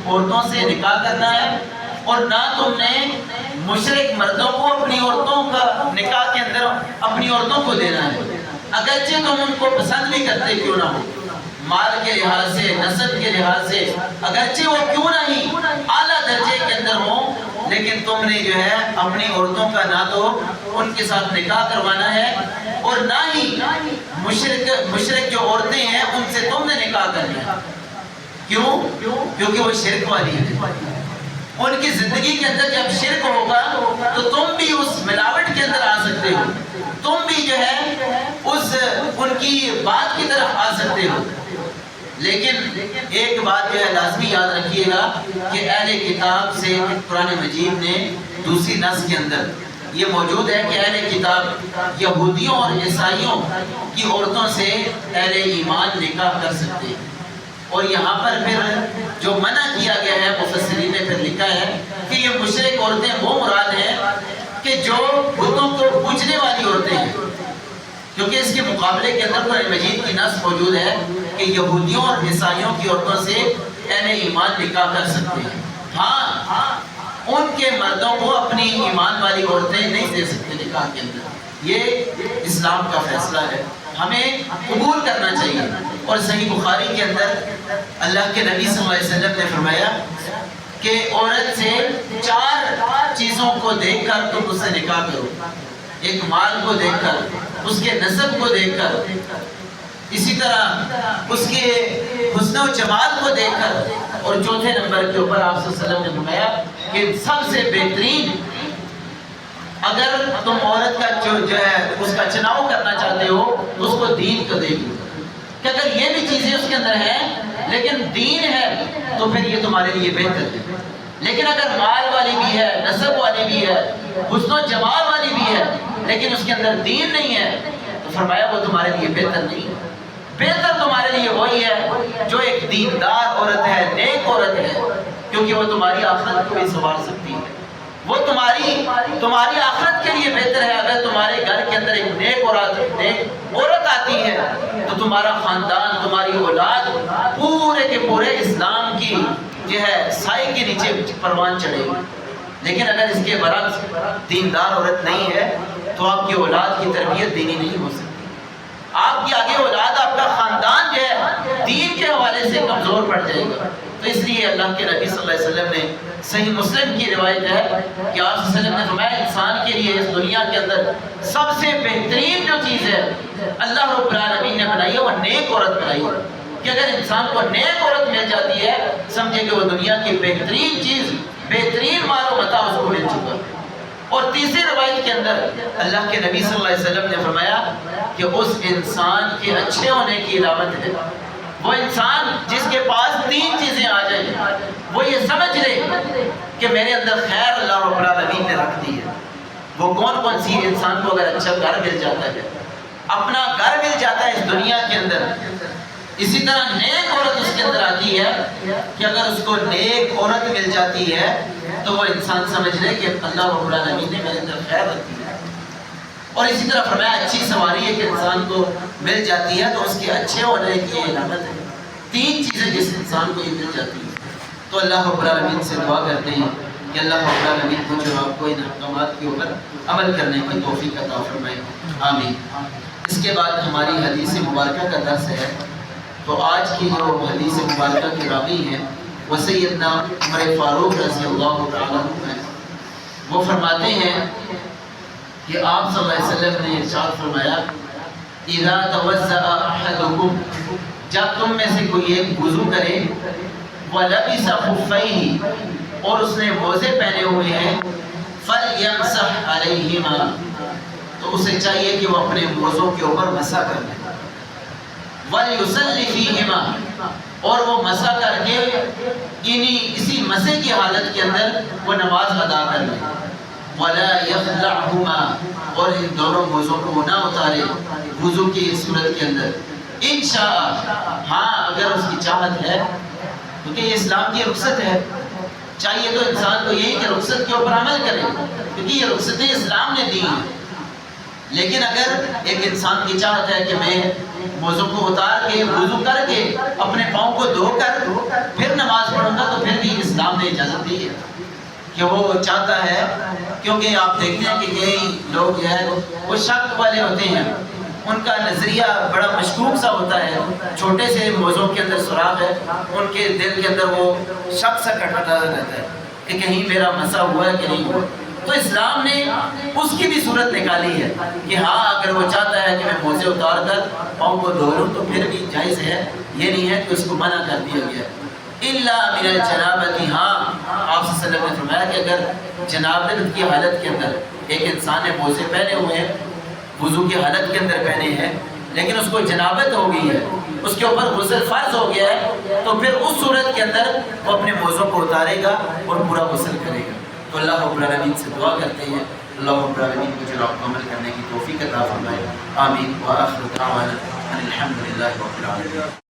عورتوں سے نکاح کرنا ہے، اور نہ تم نے مشرک مردوں کو اپنی عورتوں کا نکاح کے اندر اپنی عورتوں کو دینا ہے، اگرچہ تم ان کو پسند بھی کرتے کیوں نہ ہو، مال کے لحاظ سے، نسب کے لحاظ سے، اگرچہ وہ کیوں نہیں اعلیٰ درجے کے اندر ہوں، لیکن تم نے جو ہے اپنی عورتوں کا نہ تو ان کے ساتھ نکاح کروانا ہے، اور نہ ہی مشرک جو عورتیں ہیں ان سے تم نے نکاح کرنا ہے۔ کیوں؟ کیونکہ وہ شرک والی ہیں، ان کی زندگی کے اندر جب شرک ہوگا تو تم بھی اس ملاوٹ کے اندر آ سکتے ہو، تم بھی جو ہے ان کی بات کی طرف آ سکتے ہو۔ لیکن ایک بات جو ہے لازمی یاد رکھیے گا کہ اہل کتاب سے قرآن مجید نے دوسری نص کے اندر یہ موجود ہے کہ اہل کتاب یہودیوں اور عیسائیوں کی عورتوں سے اہل ایمان نکاح کر سکتے ہیں، اور یہاں پر پھر جو منع کیا گیا ہے مفسرین نے پھر لکھا ہے کہ یہ مشرک عورتیں وہ مراد ہیں کہ جو بتوں کو پوجنے والی عورتیں ہیں، کیونکہ اس کے مقابلے کے اندر قرآن مجید کی نص موجود ہے کہ یہودیوں اور عیسائیوں کی عورتوں سے اہل ایمان نکاح کر سکتے ہیں، ہاں ان کے مردوں کو اپنی ایمان والی عورتیں نہیں دے سکتے نکاح کے اندر، یہ اسلام کا فیصلہ ہے، ہمیں قبول کرنا چاہیے۔ اور صحیح بخاری کے اندر اللہ کے نبی صلی اللہ علیہ وسلم نے فرمایا کہ عورت سے 4 چیزوں کو دیکھ کر تم اس سے نکاح کرو، ایک مال کو دیکھ کر، اس کے نسب کو دیکھ کر، اسی طرح اس کے حسن و جمال کو دیکھ کر، اور چوتھے نمبر کے اوپر آپ صلی اللہ علیہ وسلم نے فرمایا کہ سب سے بہترین اگر تم عورت کا جو ہے اس کا چناؤ کرنا چاہتے ہو تو اس کو دین کو دیکھ لو، کہ اگر یہ بھی چیزیں اس کے اندر ہیں لیکن دین ہے تو پھر یہ تمہارے لیے بہتر ہے، لیکن اگر مال والی بھی ہے، نسب والی بھی ہے، حسن و جمال والی بھی ہے، لیکن اس کے اندر دین نہیں ہے تو فرمایا وہ تمہارے لیے بہتر نہیں ہے۔ بہتر تمہارے لیے وہی ہے جو ایک دیندار عورت ہے، نیک عورت ہے، کیونکہ وہ تمہاری آخرت کو بھی سنوار سکتی ہے، وہ تمہاری آخرت کے لیے بہتر ہے۔ اگر تمہارے گھر کے اندر ایک نیک عورت آتی ہے تو تمہارا خاندان، تمہاری اولاد پورے کے پورے اسلام کی جو ہے سائے کے نیچے پروان چڑھے گی، لیکن اگر اس کے برعکس دیندار عورت نہیں ہے تو آپ کی اولاد کی تربیت دینی نہیں ہو سکتی، آپ کی آگے اولاد، آپ کا خاندان جو ہے دین کے حوالے سے کمزور پڑ جائے گا۔ تو اس لیے اللہ کے نبی صلی اللہ علیہ وسلم نے صحیح مسلم کی روایت ہے کہ آپ صلی اللہ علیہ وسلم نے فرمایا انسان کے لیے اس دنیا کے اندر سب سے بہترین جو چیز ہے اللہ رب العالمین نے بنائی ہے وہ نیک عورت بنائی ہے، کہ اگر انسان کو نیک عورت مل جاتی ہے سمجھے کہ وہ دنیا کی بہترین چیز، بہترین مال و متاع اس کو مل چکا۔ اور تیسری روایت کے اندر اللہ کے نبی صلی اللہ علیہ وسلم نے فرمایا کہ اس انسان کے اچھے ہونے کی علامت ہے وہ انسان جس کے پاس 3 چیزیں آ جائیں، وہ یہ سمجھ لے کہ میرے اندر خیر اللہ رب العالمین نے رکھ دی ہے۔ وہ کون سی انسان کو اگر اچھا گھر مل جاتا ہے، اپنا گھر مل جاتا ہے اس دنیا کے اندر، اسی طرح نیک عورت اس کے اندر آتی ہے کہ اگر اس کو نیک عورت مل جاتی ہے تو وہ انسان سمجھ لے کہ اللہ رب العالمین نے میرے اندر خیر رکھی ہے۔ اور اسی طرح فرمایا اچھی سواری ہے کہ انسان کو مل جاتی ہے تو اس کے اچھے ہونے کی علامت ہے۔ 3 چیزیں جس انسان کو یہ مل جاتی ہیں تو اللہ رب العالمین سے دعا کرتے ہیں کہ اللہ رب العالمین کو جو آپ کو ان احکامات کے اوپر عمل کرنے کی توفیق عطا فرمائے، آمین۔ اس کے بعد ہماری حدیث مبارکہ کا درس ہے، تو آج کی جو حدیث مبارکہ کے راوی ہیں وہ سیدنا عمر فاروق رضی اللہ تعالیٰ عنہ ہیں۔ وہ فرماتے ہیں کہ آپ صلی اللہ علیہ وسلم نے ارشاد فرمایا اذا توضأ احدکم، جب تم میں سے کوئی ایک وضو کرے، وَلَبِسَ خُفَّيْهِ، اور اس نے موزے پہنے ہوئے ہیں، فَلْيَمْسَحْ عَلَيْهِمَا، تو اسے چاہیے کہ وہ اپنے موزوں کے اوپر مسح کر لے، وَلْيُصَلِّ فِيهِمَا، اور وہ مسح کر کے اسی مسح کی حالت کے اندر وہ نماز ادا کر لے، وَلَا يَخْلَعْهُمَا، اور ان دونوں موزوں کو وہ نہ اتارے وضو کی صورت کے اندر، انشاء، ہاں اگر اس کی چاہت ہے، کیونکہ یہ اسلام کی رخصت ہے، چاہیے تو انسان کو یہی کہ رخصت کے اوپر عمل کرے، کیونکہ یہ رخصتیں اسلام نے دی ہیں، لیکن اگر ایک انسان کی چاہت ہے کہ میں موزوں کو اتار کے وضو کر کے اپنے پاؤں کو دھو کر پھر نماز پڑھوں گا تو پھر بھی کہ وہ چاہتا ہے، کیونکہ آپ دیکھتے ہیں کہ کئی لوگ جو ہے وہ شک والے ہوتے ہیں، ان کا نظریہ بڑا مشکوک سا ہوتا ہے، چھوٹے سے موضوع کے اندر سراغ ہے، ان کے دل کے اندر وہ شک سا کٹتا رہتا ہے کہ کہیں میرا مسا ہوا ہے کہ نہیں ہوا۔ تو اسلام نے اس کی بھی صورت نکالی ہے کہ ہاں اگر وہ چاہتا ہے کہ میں موزے اتار کر پاؤں کو دھو لوں تو پھر بھی جائز ہے، یہ نہیں ہے کہ اس کو منع کر دیا گیا۔ الا من الجنابۃ، ہاں آپ صلی اللہ علیہ وسلم نے فرمایا کہ اگر جنابت کی حالت کے اندر ایک انسان نے موزے پہنے ہوئے ہیں، وضو کی حالت کے اندر پہنے ہیں، لیکن اس کو جنابت ہو گئی ہے، اس کے اوپر غسل فرض ہو گیا ہے، تو پھر اس صورت کے اندر وہ اپنے موزوں کو اتارے گا اور پورا غسل کرے گا۔ تو اللہ رب العالمین سے دعا کرتے ہیں اللہ رب العالمین مجھے آپ کو عمل کرنے کی توفیق عطا فرمائے۔ آمین۔ وآخر دعوانا ان الحمد للہ رب العالمین۔